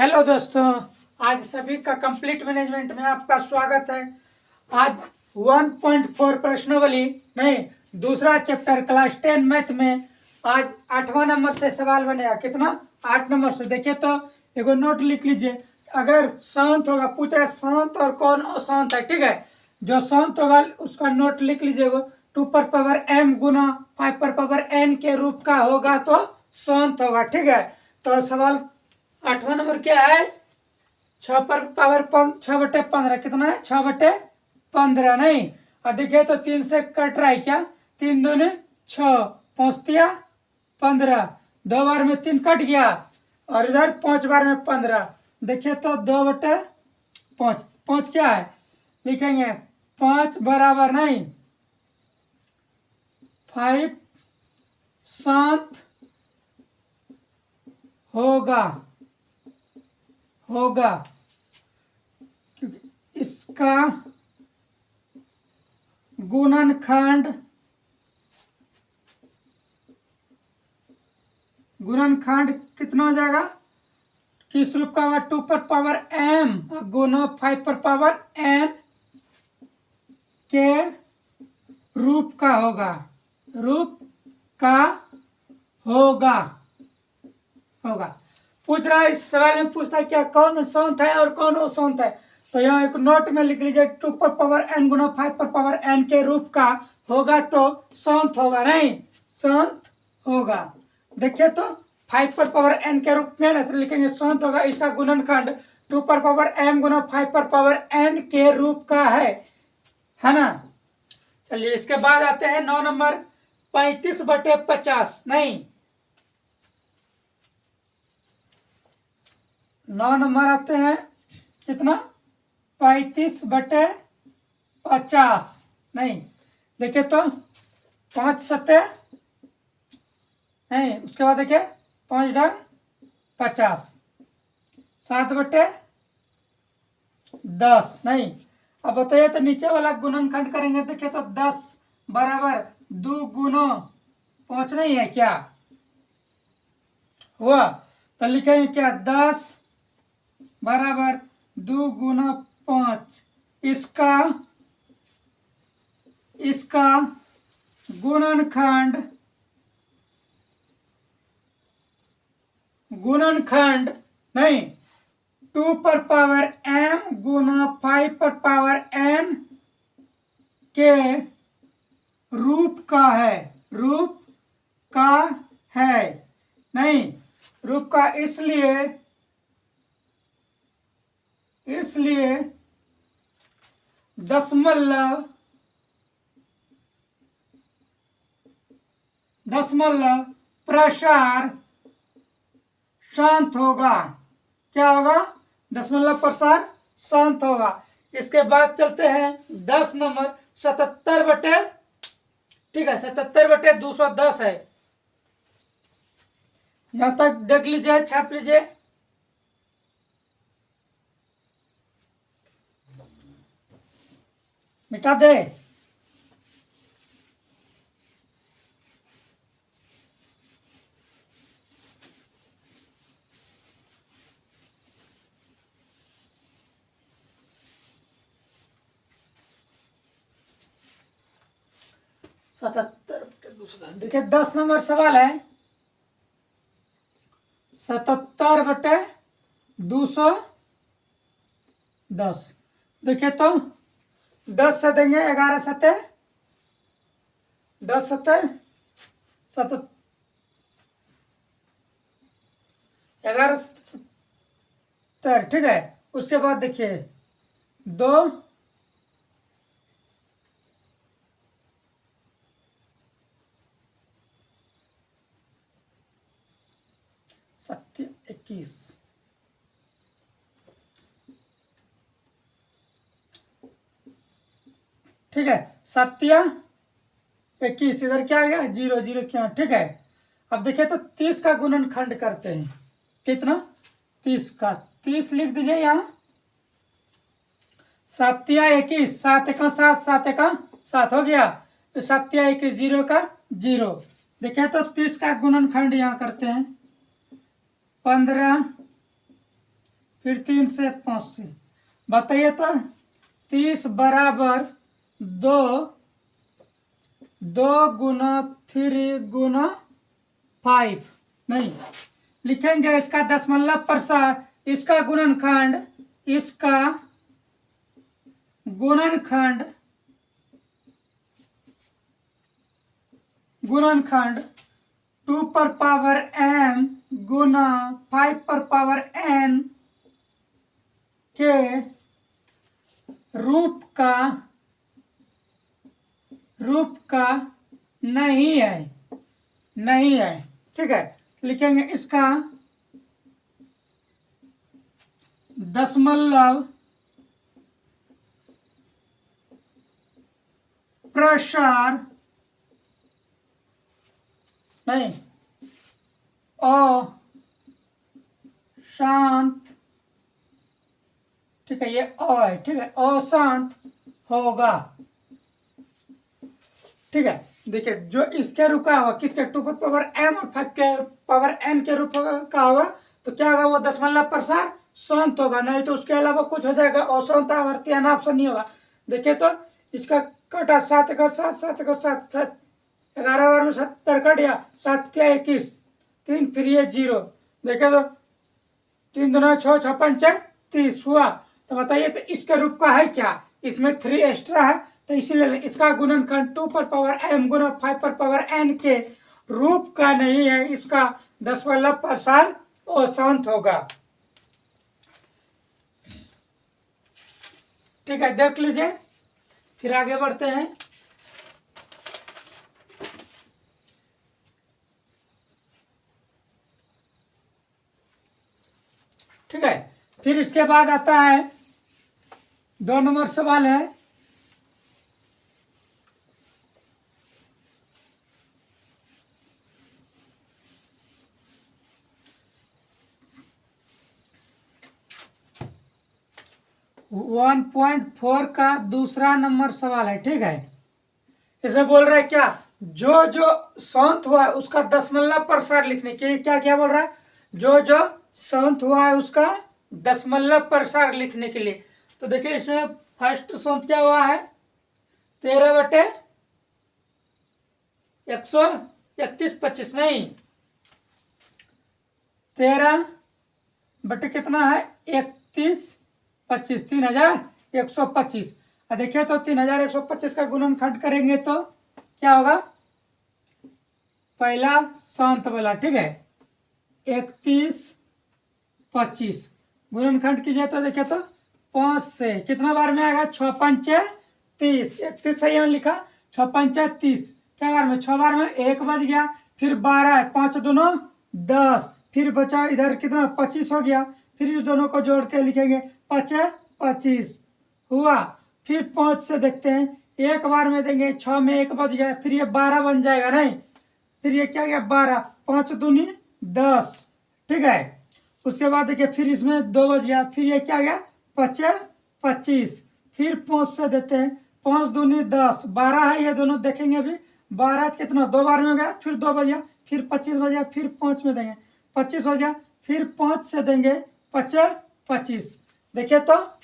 Hello दोस्तों, आज सभी का कंप्लीट मैनेजमेंट में आपका स्वागत है। आज 1.4 प्रश्नावली में दूसरा चैप्टर क्लास 10 मैथ में आज 8वां नंबर से सवाल बनेगा। कितना? 8 नंबर से। देखिए तो एगो नोट लिख लीजिए। अगर शांत होगा, पूछ रहा है शांत और कौन अशांत है, ठीक है। जो शांत होगा उसका नोट लिख लीजिएगा। 2 पर पावर m गुना 5 पर पावर n के रूप का होगा तो शांत होगा, ठीक है। तो सवाल 8वां नंबर क्या है? 6 पर पावर 6/15 कितना है? 6/15 नहीं। और देखिए तो 3 से कट रहा है क्या? 3 दूनी 6, 5 दिया 15, 2 बार में 3 कट गया और इधर 5 बार में 15। देखिए तो 2/5, 5 क्या है? लिखेंगे 5 बराबर नहीं 5 शांत होगा क्योंकि इसका गुणनखंड कितना हो जाएगा? किस रूप का होगा? 2 पर पावर m गुना 5 पर पावर n के रूप का होगा। पूछ रहा है, इस सवाल में पूछता है क्या कौन शांत है और कौन अशांत है। तो यहाँ एक नोट में लिख लीजिए 2 पर पावर n गुना 5 पर पावर n के रूप का होगा तो शांत होगा, नहीं शांत होगा। देखिए तो 5 पर पावर n के रूप में ना, तो लिखेंगे शांत होगा। इसका गुणनखंड 2 पर पावर m गुना 5 पर पावर n के रूप का है ना। चलिए इसके बाद आते हैं 9 नंबर 35/50 नहीं 9 नंबर आते हैं कितना? 35/50 नहीं। देखिए तो 5 सत्ते नहीं, उसके बाद देखिए 5 ढंग 50, 7/10 नहीं। अब बताइए तो नीचे वाला गुणनखंड करेंगे। देखिए तो 10 बराबर 2 गुना 5 नहीं है क्या हुआ? तो लिखेंगे क्या? 10 बराबर 2 गुना 5। इसका गुणनखंड नहीं 2 पर पावर m गुना 5 पर पावर n के रूप का है नहीं। रूप का इसलिए दशमलव प्रसार शांत होगा। क्या होगा? दशमलव प्रसार शांत होगा। इसके बाद चलते हैं 10 नंबर 77/, ठीक है 77/210 है। यहां तक देख लीजिए, छाप लीजिए। मिटा दे। देखिए 10 नंबर सवाल है 77/210। देखिए तो 10 से देंगे 11 सत्ते 10 सत्ते 11, ठीक है। उसके बाद देखिए 2 7 21, ठीक है 7 21। इधर क्या आ गया? 0 0 क्या, ठीक है। अब देखिए तो 30 का गुणनखंड करते हैं। कितना? 30 का 30 लिख दीजिए यहाँ। 7 21, 7 1 7, 7 1 7 हो गया। तो 7 21 0 का 0। देखिए तो 30 का गुणनखंड यहाँ करते हैं। 15 फिर 3 से 5 से। बताइए तो 30 बराबर 2, 2 गुना 3 गुना 5, नहीं लिखेंगे इसका दशमलव प्रसार, इसका गुणनखंड, इसका गुणनखंड, गुणनखंड 2 पर पावर m गुना 5 पर पावर n के रूप का नहीं है, नहीं है। ठीक है, लिखेंगे इसका दशमलव प्रसार नहीं अशांत, ठीक है, ये है, ठीक है, अशांत होगा। ठीक है, देखिए जो इसके रूप का होगा, किसके 2 पर पावर m और 5 के पावर n के रूप का होगा, तो क्या होगा, वो दशमलव प्रसार शांत होगा, नहीं तो उसके अलावा कुछ हो जाएगा, अशांत आवर्ती अनाप नहीं होगा। देखिए तो इसका कटा 7 का 7, 7 का 7, 7 11 बार में 70 कट गया, 7 क्या 21, 3 फिर ये 0। देखे तो 3 दूना 6, 6 पंचे 30 हुआ। तो बताइए तो इसके रूप का है क्या, इसमें 3 एक्स्ट्रा है, तो इसीलिए इसका गुणनखंड 2 पर पावर m गुना 5 पर पावर n के रूप का नहीं है, इसका दशमलव प्रसार अशांत होगा। ठीक है, देख लीजिए, फिर आगे बढ़ते हैं। ठीक है, फिर इसके बाद आता है 2 नंबर सवाल है, वन 1.4 का दूसरा नंबर सवाल है। ठीक है, इसमें बोल रहा है क्या, जो जो शांत हुआ है उसका दशमलव प्रसार लिखने के, क्या क्या बोल रहा है, जो जो शांत हुआ है उसका दशमलव प्रसार लिखने के लिए। तो देखिए इसमें फर्स्ट शांत क्या हुआ है, 13/131, नहीं 13 कितना है 31, 25, 3125। देखिए तो 3125 का गुणनखंड करेंगे तो क्या होगा, पहला शांत वाला, ठीक है, 31, 25 गुणनखंड कीजिए तो देखिए तो 5 से कितना बार में आएगा, 6 पंचे 30, 31 सही है लिखा, 6 पंचे 30, क्या बार में, 6 बार में 1 बज गया, फिर 12 है, 5 दूनों 10, फिर बचा इधर कितना 25 हो गया, फिर इस दोनों को जोड़ के लिखेंगे 5 25 हुआ। फिर 5 से देखते हैं, 1 बार में देंगे, 6 में 1 बज गया, फिर ये 12 बन जाएगा, नहीं फिर ये क्या गया 12, 5 दूनी 10, ठीक है। उसके बाद देखिए फिर इसमें 2 बज गया, फिर ये क्या गया 5 25, फिर 5 से देते हैं, 5 दूनी 10, 12 है, ये दोनों देखेंगे अभी, 12 कितना 2 बार में हो गया, फिर 2 बज गया, फिर 25 बज गया, फिर 5 में देंगे 25 हो गया, फिर 5 से देंगे 5 25। देखिए तो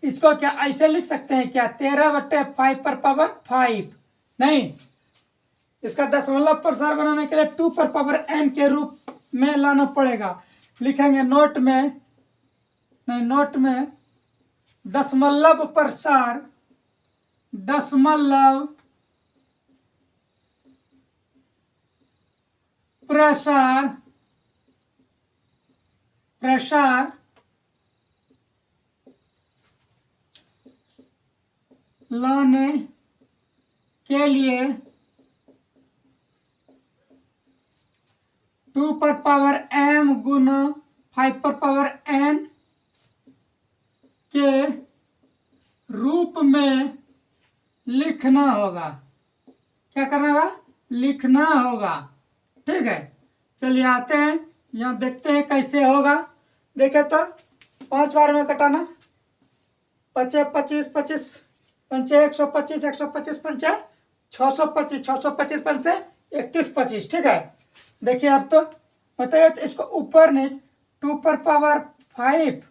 इसको क्या ऐसे लिख सकते हैं क्या, 13/5 पर पावर 5, नहीं इसका दशमलव प्रसार बनाने के लिए 2 पर पावर n के रूप में लाना पड़ेगा। लिखेंगे नोट में, नहीं नोट में दशमलव प्रसार, दशमलव प्रसार प्रसार लाने के लिए 2 पर पावर m गुना 5 पर पावर n के रूप में लिखना होगा। क्या करना होगा, लिखना होगा, ठीक है। चलिए आते हैं, यहाँ देखते हैं कैसे होगा। देखे तो 5 बार में कटाना, 5 25 25 पंचे 125, 125 पंचे 625, 625 पंचे 31 25, ठीक है। देखिए अब तो बताइए तो इसको ऊपर नीचे 2 पर पावर 5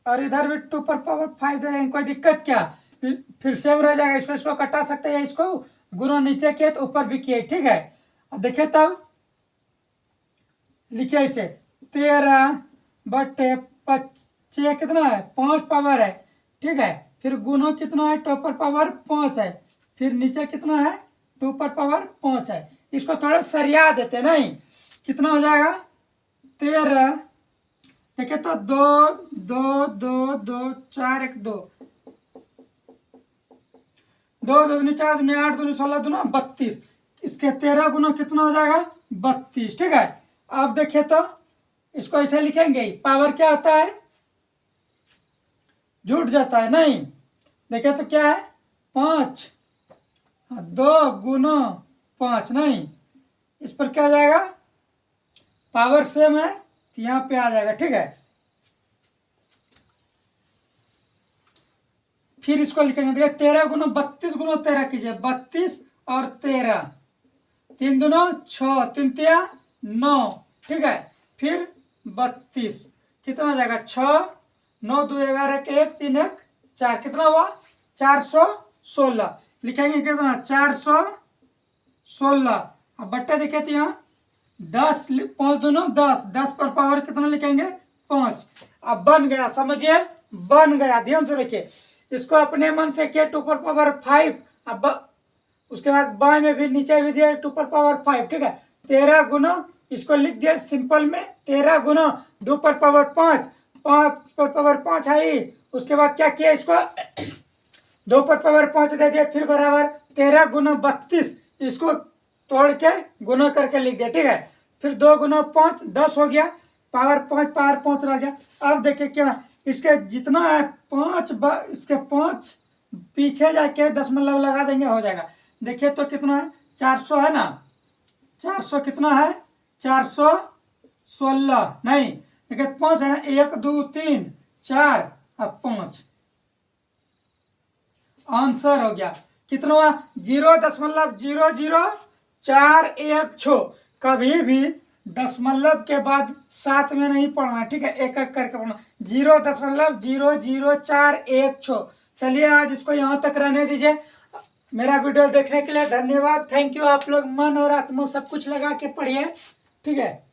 और इधर भी 2 पर पावर 5 दे देंगे, कोई दिक्कत क्या? फिर सेम रह जाएगा, इसको कटा सकते हैं, इसको गुना नीचे किए तो ऊपर भी किए, ठीक है। अब देखिए तब लिखिए इसे 13/6 कितना है? 5 पावर है, ठीक है। फिर गुना कितना है? 2 पर पावर 5 है। फिर नीचे कितना है? 2 पर पावर 5 है। इसको थोड़ा सरिया देते नहीं, कितना हो जाएगा? 13, देखिए तो 2 2 2 2 4 1 2 2 2 4 2 8 2 16 2 32, इसके 13 गुना कितना हो जाएगा? 32, ठीक है। अब देखिए तो इसको ऐसे लिखेंगे, पावर क्या होता है? जुट जाता है नहीं। देखिए तो क्या है? 5, 2 गुना 5 नहीं, इस पर क्या आ जाएगा? पावर सेम है तो यहाँ पे आ जाएगा, ठीक है। फिर इसको लिखेंगे, देखिए 13 गुना 32 गुना 13 कीजिए, 32 और 13, 3 दूना 6, 3 तिया 9, ठीक है। फिर 32 कितना आ जाएगा? 6 9 2 11 के 1 3 1 4, कितना हुआ? 416 लिखेंगे, कितना? 416। अब बट्टे देखे थे यहाँ 10, 5 दूना 10, 10 पर पावर कितना लिखेंगे? 5। अब बन गया, समझिए बन गया। ध्यान से देखिए, इसको अपने मन से किया 2 पर पावर 5, अब उसके बाद बाएं में भी नीचे भी दिया 2 पर पावर 5, ठीक है। 13 गुना, इसको लिख दिया सिंपल में, 13 गुना 2 पर पावर 5, 5 पर पावर 5 आई। उसके बाद क्या किया? इसको 2 पर पावर 5 दे दिया, फिर बराबर 13 गुना 32, इसको तोड़ के गुना करके लिख दिया, ठीक है। फिर 2 गुना 5 10 हो गया, पावर 5 रह गया। अब देखिए क्या, इसके जितना है 5 इसके 5 पीछे जाके दशमलव लगा देंगे, हो जाएगा। देखिए तो कितना है? 400 है ना, 400 कितना है? 416 नहीं, देखिए 5 है ना, 1 2 3 4 अब 5, आंसर हो गया। कितना हुआ? 0.00416। कभी भी दशमलव के बाद साथ में नहीं पढ़ना, ठीक है, एक एक करके पढ़ना। 0.00416। चलिए आज इसको यहाँ तक रहने दीजिए। मेरा वीडियो देखने के लिए धन्यवाद, थैंक यू। आप लोग मन और आत्मा सब कुछ लगा के पढ़िए, ठीक है।